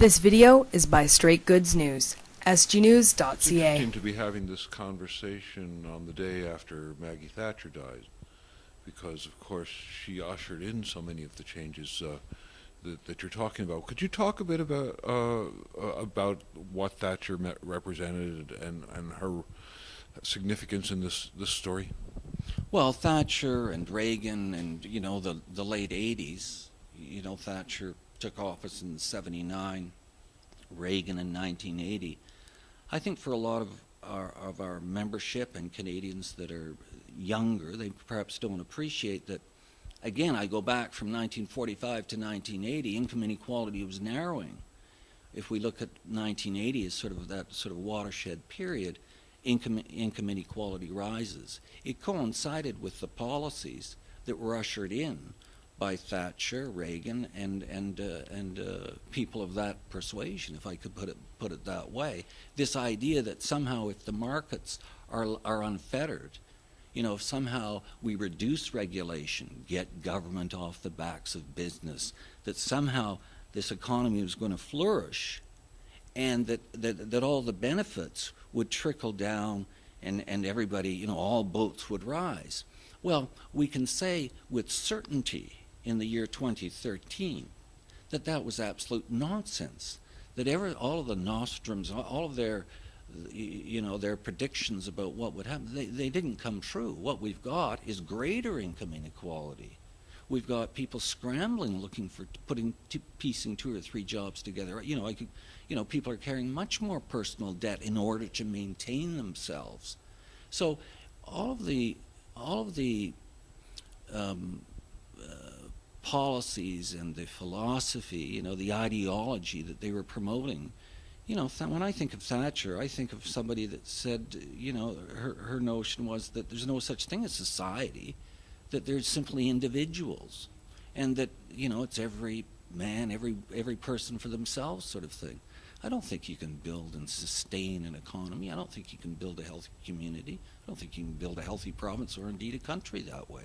This video is by Straight Goods News, It's SGNews.ca. interesting to be having this conversation on the day after Maggie Thatcher died, because of course she ushered in so many of the changes that you're talking about. Could you talk a bit about what Thatcher represented and her significance in this story? Well, Thatcher and Reagan and, the late 80s, Thatcher took office in 79, Reagan in 1980. I think for a lot of our membership and Canadians that are younger, they perhaps don't appreciate that. Again, I go back from 1945 to 1980, income inequality was narrowing. If we look at 1980 as sort of that sort of watershed period, income inequality rises. It coincided with the policies that were ushered in by Thatcher, Reagan, and people of that persuasion, if I could put it that way. This idea that somehow if the markets are unfettered, if somehow we reduce regulation, get government off the backs of business, that somehow this economy was going to flourish, and that all the benefits would trickle down and everybody, all boats would rise. Well, we can say with certainty in the year 2013 that was absolute nonsense, that all of the nostrums, all of their their predictions about what would happen, they didn't come true. What we've got is greater income inequality. We've got people scrambling, looking for piecing 2 or 3 jobs together. People are carrying much more personal debt in order to maintain themselves. So all of the policies and the philosophy, the ideology that they were promoting. When I think of Thatcher, I think of somebody that said, her notion was that there's no such thing as society, that there's simply individuals, and that, it's every man, every person for themselves sort of thing. I don't think you can build and sustain an economy. I don't think you can build a healthy community. I don't think you can build a healthy province or indeed a country that way.